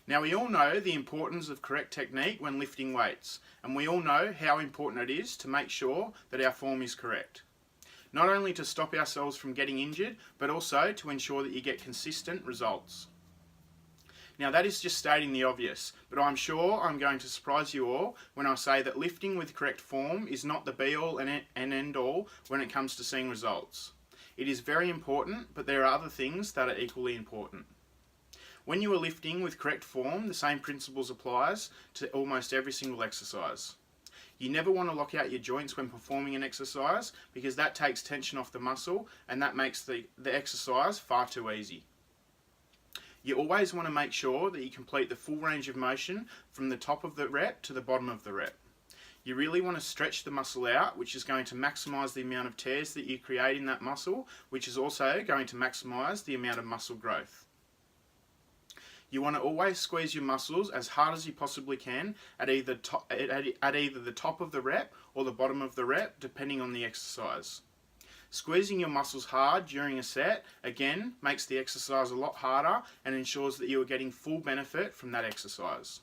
Now, we all know the importance of correct technique when lifting weights, and we all know how important it is to make sure that our form is correct. Not only to stop ourselves from getting injured, but also to ensure that you get consistent results. Now, that is just stating the obvious, but I'm sure I'm going to surprise you all when I say that lifting with correct form is not the be-all and end-all when it comes to seeing results. It is very important, but there are other things that are equally important. When you are lifting with correct form, the same principles applies to almost every single exercise. You never want to lock out your joints when performing an exercise because that takes tension off the muscle and that makes the exercise far too easy. You always want to make sure that you complete the full range of motion from the top of the rep to the bottom of the rep. You really want to stretch the muscle out, which is going to maximise the amount of tears that you create in that muscle, which is also going to maximise the amount of muscle growth. You want to always squeeze your muscles as hard as you possibly can at either the top of the rep or the bottom of the rep, depending on the exercise. Squeezing your muscles hard during a set, again, makes the exercise a lot harder and ensures that you are getting full benefit from that exercise.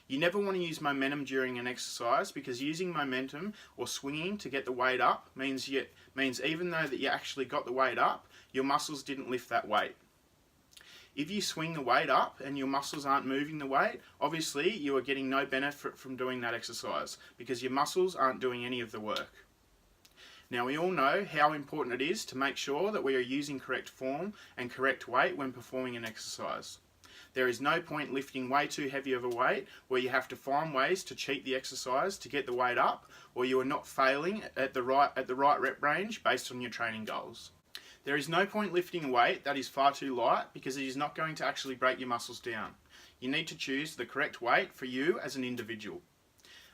You never want to use momentum during an exercise because using momentum or swinging to get the weight up means even though that you actually got the weight up, your muscles didn't lift that weight. If you swing the weight up and your muscles aren't moving the weight, obviously you are getting no benefit from doing that exercise because your muscles aren't doing any of the work. Now, we all know how important it is to make sure that we are using correct form and correct weight when performing an exercise. There is no point lifting way too heavy of a weight where you have to find ways to cheat the exercise to get the weight up, or you are not failing at the right rep range based on your training goals. There is no point lifting a weight that is far too light because it is not going to actually break your muscles down. You need to choose the correct weight for you as an individual.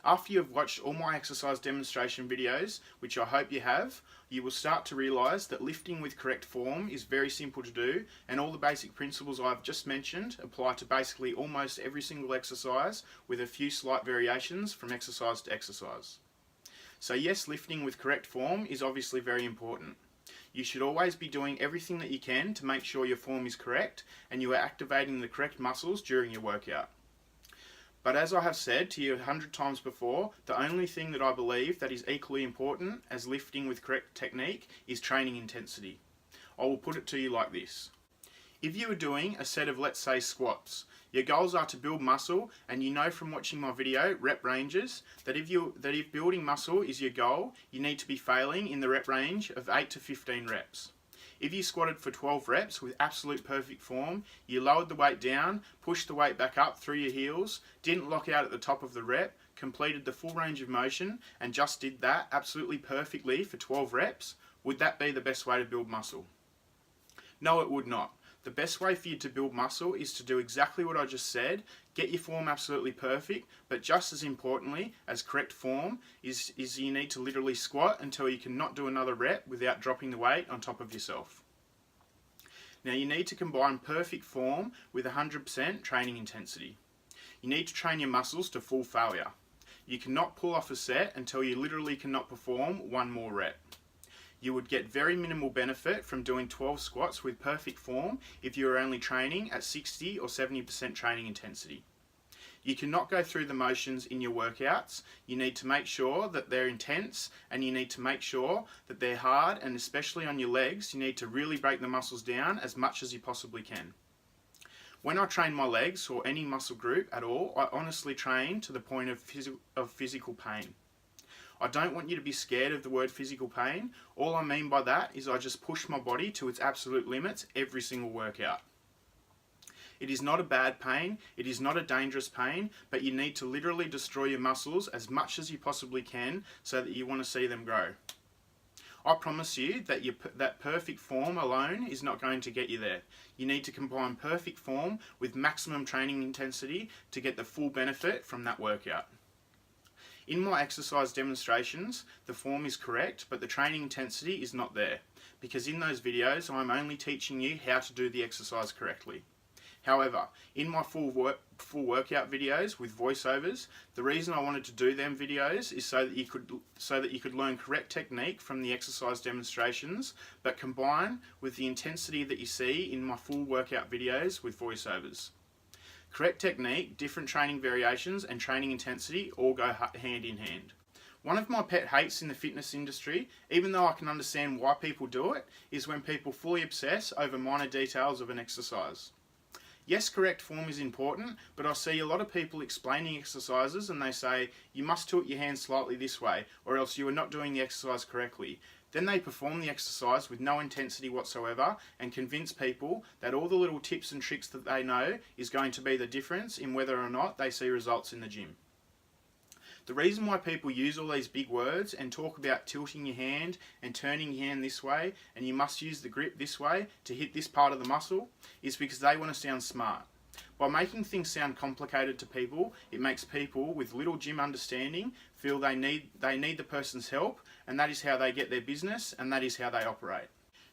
After you have watched all my exercise demonstration videos, which I hope you have, you will start to realise that lifting with correct form is very simple to do, and all the basic principles I've just mentioned apply to basically almost every single exercise with a few slight variations from exercise to exercise. So yes, lifting with correct form is obviously very important. You should always be doing everything that you can to make sure your form is correct and you are activating the correct muscles during your workout. But as I have said to you 100 times before, the only thing that I believe that is equally important as lifting with correct technique is training intensity. I will put it to you like this. If you are doing a set of, let's say, squats, your goals are to build muscle, and you know from watching my video, rep ranges, that if building muscle is your goal, you need to be failing in the rep range of 8 to 15 reps. If you squatted for 12 reps with absolute perfect form, you lowered the weight down, pushed the weight back up through your heels, didn't lock out at the top of the rep, completed the full range of motion, and just did that absolutely perfectly for 12 reps, would that be the best way to build muscle? No, it would not. The best way for you to build muscle is to do exactly what I just said, get your form absolutely perfect, but just as importantly as correct form is you need to literally squat until you cannot do another rep without dropping the weight on top of yourself. Now, you need to combine perfect form with 100% training intensity. You need to train your muscles to full failure. You cannot pull off a set until you literally cannot perform one more rep. You would get very minimal benefit from doing 12 squats with perfect form if you are only training at 60 or 70% training intensity. You cannot go through the motions in your workouts. You need to make sure that they're intense, and you need to make sure that they're hard, and especially on your legs, you need to really break the muscles down as much as you possibly can. When I train my legs or any muscle group at all, I honestly train to the point of physical pain. I don't want you to be scared of the word physical pain. All I mean by that is I just push my body to its absolute limits every single workout. It is not a bad pain, it is not a dangerous pain, but you need to literally destroy your muscles as much as you possibly can so that you want to see them grow. I promise you that that perfect form alone is not going to get you there. You need to combine perfect form with maximum training intensity to get the full benefit from that workout. In my exercise demonstrations, the form is correct, but the training intensity is not there, because in those videos I'm only teaching you how to do the exercise correctly. However, in my full workout videos with voiceovers, the reason I wanted to do them videos is so that you could learn correct technique from the exercise demonstrations, but combine with the intensity that you see in my full workout videos with voiceovers. Correct technique, different training variations, and training intensity all go hand in hand. One of my pet hates in the fitness industry, even though I can understand why people do it, is when people fully obsess over minor details of an exercise. Yes, correct form is important, but I see a lot of people explaining exercises and they say, you must tilt your hands slightly this way, or else you are not doing the exercise correctly. Then they perform the exercise with no intensity whatsoever and convince people that all the little tips and tricks that they know is going to be the difference in whether or not they see results in the gym. The reason why people use all these big words and talk about tilting your hand and turning your hand this way and you must use the grip this way to hit this part of the muscle is because they want to sound smart. By making things sound complicated to people, it makes people with little gym understanding feel they need the person's help, and that is how they get their business and that is how they operate.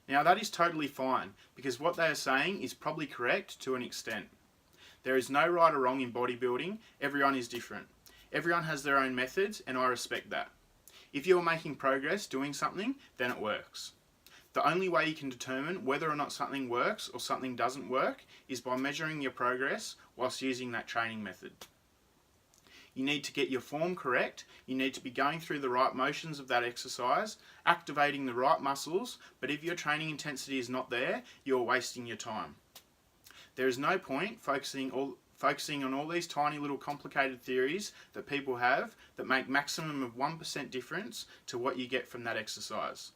Now that is totally fine because what they are saying is probably correct to an extent. There is no right or wrong in bodybuilding, everyone is different. Everyone has their own methods and I respect that. If you are making progress doing something, then it works. The only way you can determine whether or not something works or something doesn't work is by measuring your progress whilst using that training method. You need to get your form correct, you need to be going through the right motions of that exercise, activating the right muscles, but if your training intensity is not there, you're wasting your time. There is no point focusing on all these tiny little complicated theories that people have that make maximum of 1% difference to what you get from that exercise.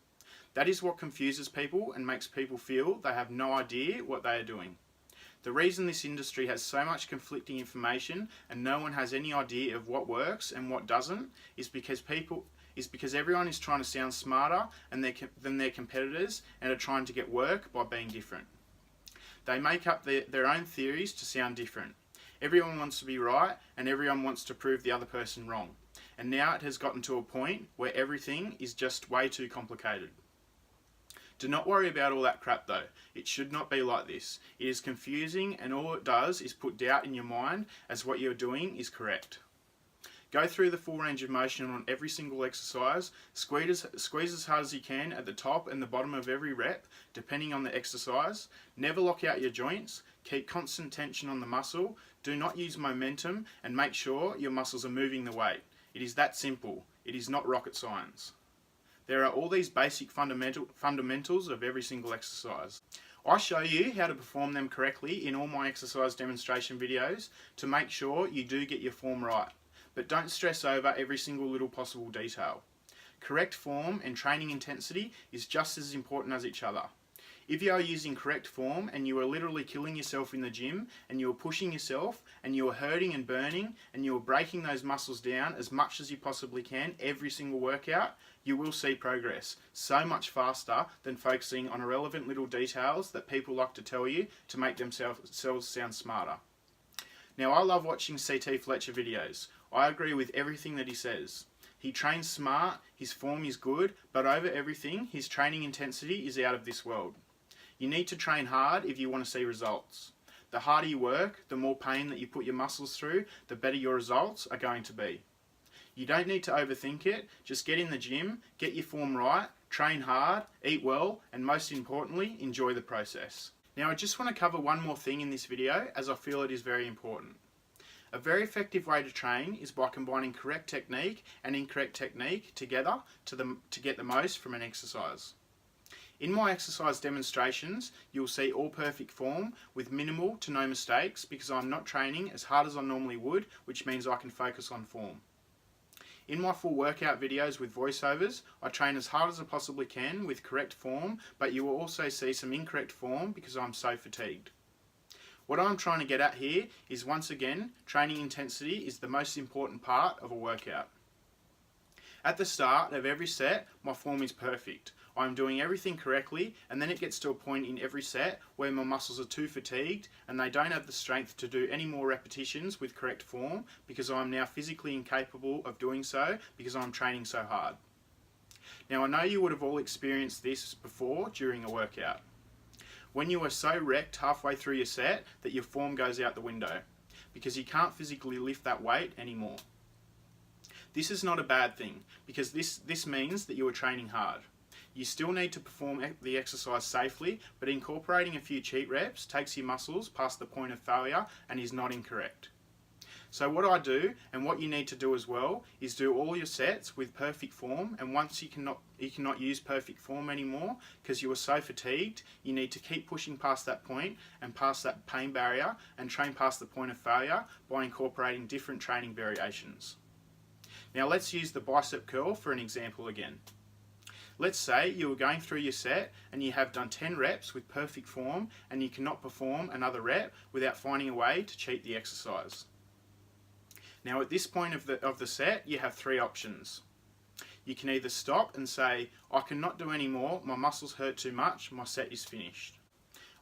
That is what confuses people and makes people feel they have no idea what they are doing. The reason this industry has so much conflicting information and no one has any idea of what works and what doesn't is because everyone is trying to sound smarter than their competitors and are trying to get work by being different. They make up their own theories to sound different. Everyone wants to be right and everyone wants to prove the other person wrong. And now it has gotten to a point where everything is just way too complicated. Do not worry about all that crap though. It should not be like this. It is confusing and all it does is put doubt in your mind as what you're doing is correct. Go through the full range of motion on every single exercise, squeeze as hard as you can at the top and the bottom of every rep, depending on the exercise. Never lock out your joints, keep constant tension on the muscle, do not use momentum and make sure your muscles are moving the weight. It is that simple. It is not rocket science. There are all these basic fundamentals of every single exercise. I show you how to perform them correctly in all my exercise demonstration videos to make sure you do get your form right. But don't stress over every single little possible detail. Correct form and training intensity is just as important as each other. If you are using correct form and you are literally killing yourself in the gym and you are pushing yourself and you are hurting and burning and you are breaking those muscles down as much as you possibly can every single workout, you will see progress so much faster than focusing on irrelevant little details that people like to tell you to make themselves sound smarter. Now, I love watching CT Fletcher videos. I agree with everything that he says. He trains smart, his form is good, but over everything, his training intensity is out of this world. You need to train hard if you want to see results. The harder you work, the more pain that you put your muscles through, the better your results are going to be. You don't need to overthink it, just get in the gym, get your form right, train hard, eat well, and most importantly, enjoy the process. Now I just want to cover one more thing in this video as I feel it is very important. A very effective way to train is by combining correct technique and incorrect technique together to get the most from an exercise. In my exercise demonstrations, you'll see all perfect form with minimal to no mistakes because I'm not training as hard as I normally would, which means I can focus on form. In my full workout videos with voiceovers, I train as hard as I possibly can with correct form, but you will also see some incorrect form because I'm so fatigued. What I'm trying to get at here is, once again, training intensity is the most important part of a workout. At the start of every set, my form is perfect. I'm doing everything correctly, and then it gets to a point in every set where my muscles are too fatigued and they don't have the strength to do any more repetitions with correct form because I'm now physically incapable of doing so because I'm training so hard. Now I know you would have all experienced this before during a workout. when you are so wrecked halfway through your set that your form goes out the window because you can't physically lift that weight anymore. This is not a bad thing because this means that you are training hard. You still need to perform the exercise safely, but incorporating a few cheat reps takes your muscles past the point of failure and is not incorrect. So what I do, and what you need to do as well, is do all your sets with perfect form, and once you cannot use perfect form anymore because you are so fatigued, you need to keep pushing past that point and past that pain barrier and train past the point of failure by incorporating different training variations. Now let's use the bicep curl for an example again. Let's say you were going through your set and you have done 10 reps with perfect form and you cannot perform another rep without finding a way to cheat the exercise. Now at this point of the set, you have three options. You can either stop and say, I cannot do any more, my muscles hurt too much, my set is finished.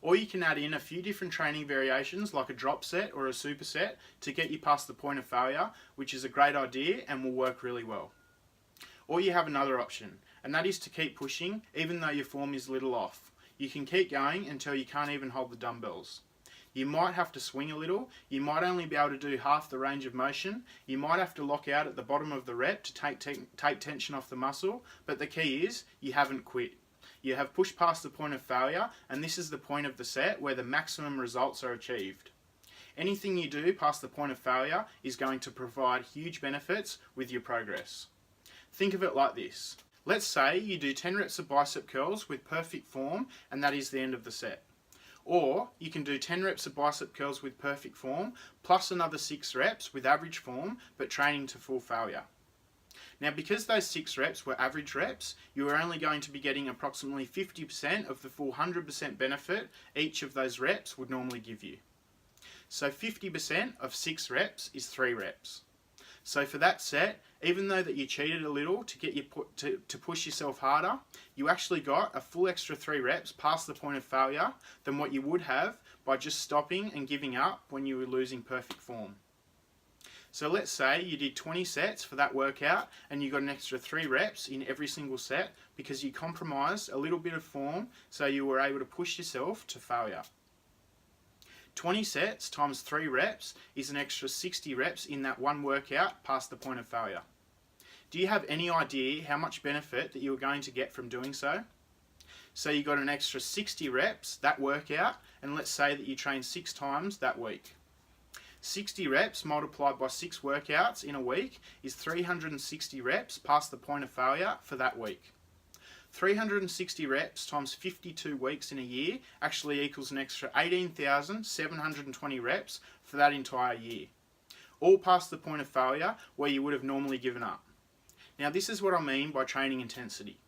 Or you can add in a few different training variations like a drop set or a superset to get you past the point of failure, which is a great idea and will work really well. Or you have another option, and that is to keep pushing even though your form is a little off. You can keep going until you can't even hold the dumbbells. You might have to swing a little, you might only be able to do half the range of motion, you might have to lock out at the bottom of the rep to take tension off the muscle, but the key is you haven't quit. You have pushed past the point of failure, and this is the point of the set where the maximum results are achieved. Anything you do past the point of failure is going to provide huge benefits with your progress. Think of it like this. Let's say you do 10 reps of bicep curls with perfect form, and that is the end of the set. Or you can do 10 reps of bicep curls with perfect form plus another 6 reps with average form but training to full failure. Now because those 6 reps were average reps, you are only going to be getting approximately 50% of the full 100% benefit each of those reps would normally give you. So 50% of 6 reps is 3 reps. So for that set, even though that you cheated a little to get you to push yourself harder, you actually got a full extra 3 reps past the point of failure than what you would have by just stopping and giving up when you were losing perfect form. So let's say you did 20 sets for that workout and you got an extra 3 reps in every single set because you compromised a little bit of form so you were able to push yourself to failure. 20 sets times 3 reps is an extra 60 reps in that one workout past the point of failure. Do you have any idea how much benefit that you are going to get from doing so? So you got an extra 60 reps that workout, and let's say that you train 6 times that week. 60 reps multiplied by 6 workouts in a week is 360 reps past the point of failure for that week. 360 reps times 52 weeks in a year actually equals an extra 18,720 reps for that entire year. All past the point of failure where you would have normally given up. Now this is what I mean by training intensity.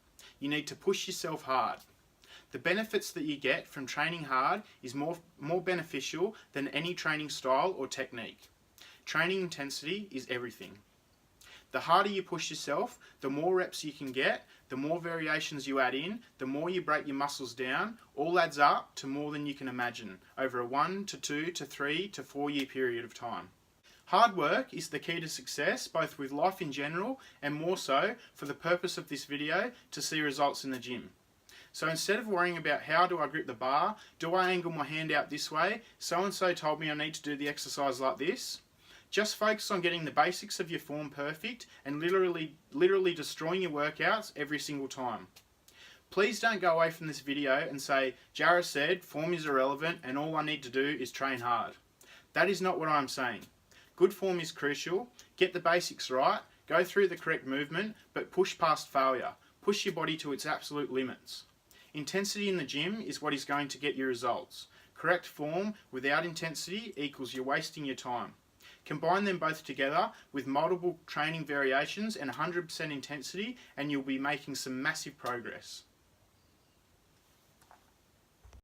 You need to push yourself hard. The benefits that you get from training hard is more beneficial than any training style or technique. Training intensity is everything. The harder you push yourself, the more reps you can get, the more variations you add in, the more you break your muscles down, all adds up to more than you can imagine over a 1 to 2 to 3 to 4 year period of time. Hard work is the key to success, both with life in general and more so for the purpose of this video to see results in the gym. So instead of worrying about how do I grip the bar, do I angle my hand out this way, so and so told me I need to do the exercise like this, just focus on getting the basics of your form perfect and literally destroying your workouts every single time. Please don't go away from this video and say, Jarrah said form is irrelevant and all I need to do is train hard. That is not what I'm saying. Good form is crucial, get the basics right, go through the correct movement, but push past failure. Push your body to its absolute limits. Intensity in the gym is what is going to get you results. Correct form without intensity equals you're wasting your time. Combine them both together with multiple training variations and 100% intensity and you'll be making some massive progress.